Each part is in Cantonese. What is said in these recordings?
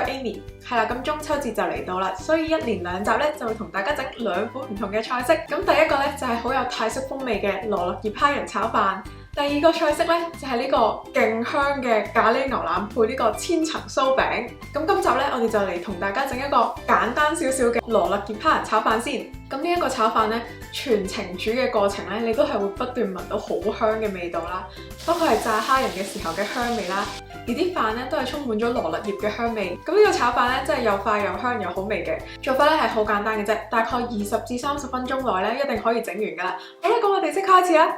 Amy。係啦，咁中秋節就嚟到啦，所以一連2集咧就會同大家整2款唔同嘅菜式。咁第一個咧就係好有泰式風味嘅羅勒葉蝦仁炒飯。第二個菜式咧就係呢個勁香嘅咖喱牛腩配呢個千層酥餅。咁今集咧我哋就嚟同大家整一個簡單少少嘅羅勒葉蝦仁炒飯先。咁呢一個炒飯咧，全程煮嘅過程咧，你都係會不斷聞到好香嘅味道啦。包括係炸蝦仁嘅時候嘅香味啦，而啲飯咧都係充滿咗羅勒葉嘅香味。咁呢個炒飯咧真係又快又香又好味嘅。做法咧係好簡單嘅啫，大概20至30分鐘內咧一定可以整完噶啦。好啦，咁我哋即刻開始啦。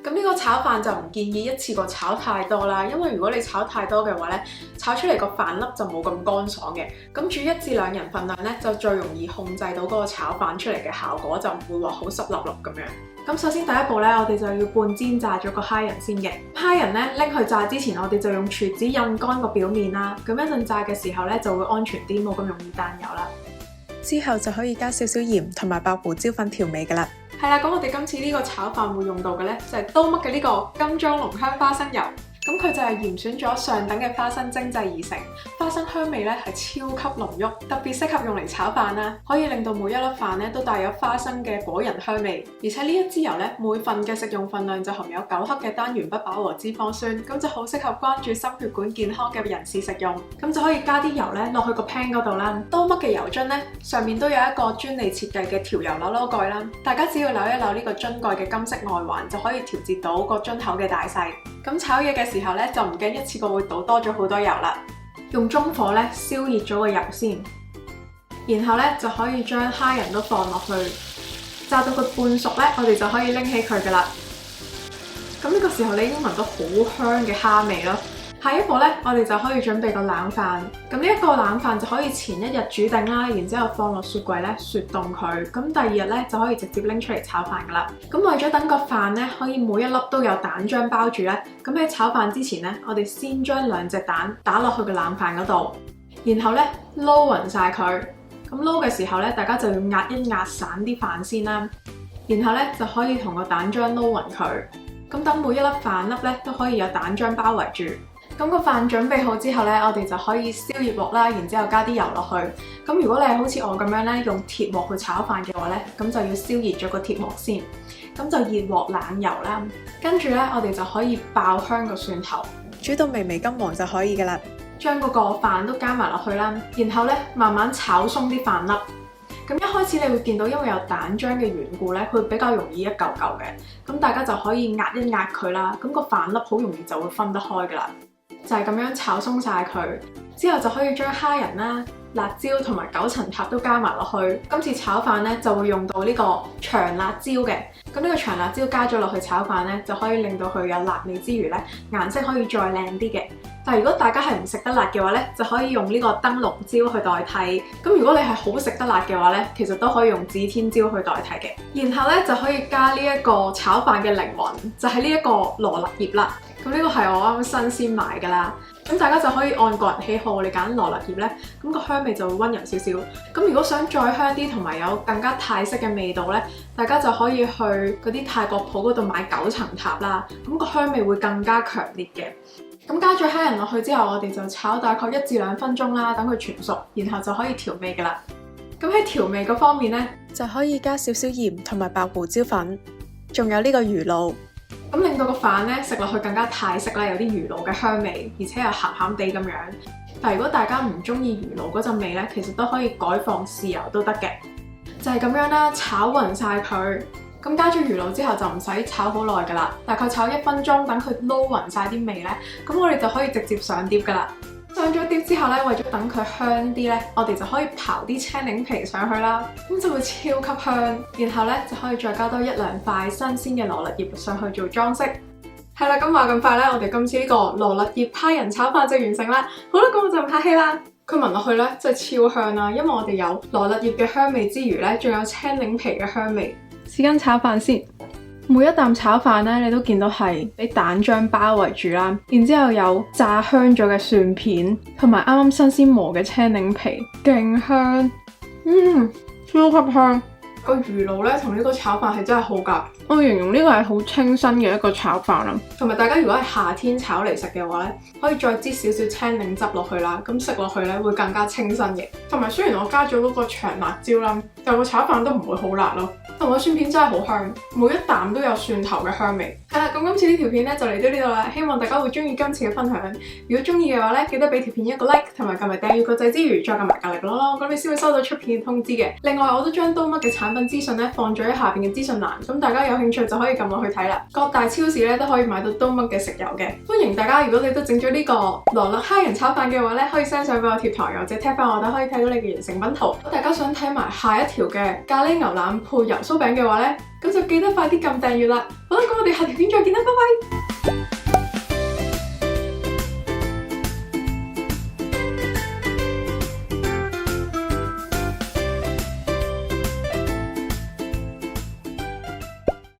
咁呢個炒飯就唔建議一次過炒太多啦，因為如果你炒太多嘅話咧，炒出嚟個飯粒就冇咁乾爽嘅。咁煮1至2人份量咧，就最容易控制到嗰個炒飯出嚟嘅效果，就唔會話好濕立立咁樣。咁首先第一步咧，我哋就要半煎炸咗個蝦仁先嘅。蝦仁咧拎去炸之前，我哋就用廚紙印乾個表面啦。咁一陣炸嘅時候咧就會安全啲，冇咁容易彈油啦。之後就可以加少少鹽同埋白胡椒粉調味噶啦。係啦，咁我哋今次呢個炒飯會用到嘅咧，就係刀嘜嘅呢個金裝濃香花生油。咁佢就係嚴選咗上等嘅花生精製而成，花生香味咧係超級濃郁，特別適合用嚟炒飯啦，可以令到每一粒飯咧都帶有花生嘅果仁香味。而且呢一支油咧，每份嘅食用份量就含有9克嘅單元不飽和脂肪酸，咁就好適合關注心血管健康嘅人士食用。咁就可以加啲油咧落去個 pan 嗰度啦。刀嘜嘅油樽咧上面都有一個專利設計嘅調油扭扭蓋啦，大家只要扭一扭呢個樽蓋嘅金色外環，就可以調節到個樽口嘅大細。咁炒嘢嘅時候咧就唔驚一次過會倒多咗好多油啦。用中火咧燒熱咗個油先，然後咧就可以將蝦仁都放落去，炸到佢半熟咧，我哋就可以拎起佢噶啦。咁呢個時候你已經聞到好香嘅蝦味咯。下一步咧，我哋就可以準備個冷飯。咁呢一個冷飯就可以前1日煮定啦，然之後放落雪櫃咧雪凍佢。咁第2日咧就可以直接拎出嚟炒飯噶啦。咁為咗等個飯咧可以每一粒都有蛋漿包住咧，咁喺炒飯之前咧，我哋先將2隻蛋打落去個冷飯嗰度，然後咧撈勻晒佢。咁撈嘅時候咧，大家就要壓一壓散啲飯先啦，然後咧就可以同個蛋漿撈勻佢。咁等每一粒飯粒咧都可以有蛋漿包圍住。咁個飯準備好之後咧，我哋就可以燒熱鑊啦，然之後加啲油落去。咁如果你係好似我咁樣咧，用鐵鑊去炒飯嘅話咧，咁就要燒熱咗個鐵鑊先。咁就熱鑊冷油啦，跟住咧我哋就可以爆香個蒜頭，煮到微微金黃就可以噶啦。將嗰個飯都加埋落去啦，然後咧慢慢炒鬆啲飯粒。咁一開始你會見到，因為有蛋漿嘅緣故咧，佢比較容易一嚿嚿嘅。咁大家就可以壓一壓佢啦，咁個飯粒好容易就會分得開噶啦。就係咁樣炒鬆晒佢，之後就可以將蝦仁啦、辣椒同埋9層塔都加埋落去。今次炒飯咧就會用到呢個長辣椒嘅，咁呢個長辣椒加咗落去炒飯咧，就可以令到佢有辣味之餘咧，顏色可以再靚啲嘅。但係如果大家係唔食得辣嘅話咧，就可以用呢個燈籠椒去代替。咁如果你係好食得辣嘅話咧，其實都可以用指天椒去代替嘅。然後咧就可以加呢一個炒飯嘅靈魂，就係呢一個羅勒葉啦。咁呢個係我啱啱新鮮買㗎啦，咁大家就可以按個人喜好，你揀羅勒葉咧，咁個香味就會溫柔少少。咁如果想再香啲同埋有更加泰式嘅味道咧，大家就可以去嗰啲泰國鋪嗰度買9層塔啦，咁個香味會更加強烈嘅。咁加咗蝦仁落去之後，我哋就炒大概1至2分鐘啦，等佢全熟，然後就可以調味㗎啦。咁喺調味嗰方面咧，就可以加少少鹽同埋白胡椒粉，仲有呢個魚露。咁令到個飯咧食落去更加泰式啦，有啲魚露嘅香味，而且又鹹鹹地咁樣。但係如果大家唔中意魚露嗰陣味咧，其實都可以改放豉油都得嘅。就係咁樣啦，炒勻晒佢。咁加咗魚露之後就唔使炒好耐噶啦，大概炒1分鐘，等佢撈勻晒啲味咧，咁我哋就可以直接上碟噶啦。上咗碟之後咧，為咗等佢香啲咧，我哋就可以刨啲青檸皮上去啦，咁就會超級香。然後咧就可以再加多1-2塊新鮮嘅羅勒葉上去做裝飾。係啦，咁話咁快咧，我哋今次呢個羅勒葉蝦仁炒飯就完成啦。好啦，咁我就唔客氣啦。佢聞落去咧真係超香啦，因為我哋有羅勒葉嘅香味之餘咧，仲有青檸皮嘅香味。試緊炒飯先。每一啖炒飯咧，你都見到係俾蛋漿包圍住啦，然之後有炸香咗嘅蒜片，同埋啱啱新鮮磨嘅青檸皮，勁香，超級香。個魚露咧同呢個炒飯係真係好夾。我形容呢個係好清新嘅一個炒飯啦。同埋大家如果係夏天炒嚟食嘅話咧，可以再擠少少青檸汁落去啦，咁食落去咧會更加清新嘅。同埋雖然我加咗嗰個長辣椒啦，但個炒飯都唔會好辣咯。同埋蒜片真係好香，每一啖都有蒜頭嘅香味。係啦，咁今次呢條片咧就嚟到呢度啦，希望大家會中意今次嘅分享。如果中意嘅話咧，記得俾條片一個 like， 同埋撳埋訂閱個掣之餘，再撳埋隔離個咯咯，咁你先會收到出片嘅通知嘅。另外，我都將刀嘜嘅產品資訊咧放咗喺下邊嘅資訊欄，咁大家有興趣就可以撳落去睇啦。各大超市咧都可以買到刀嘜嘅食油嘅。歡迎大家，如果你都整咗呢個羅勒蝦仁炒飯嘅話咧，可以 send 相俾我貼台，或者 tag 翻我哋可以睇到你嘅完成品圖。大家想睇埋下一條嘅咖喱牛腩配油酥餅嘅話咧，咁就記得快啲撳訂閱啦。好啦，咁我哋下條片再見啦，拜拜。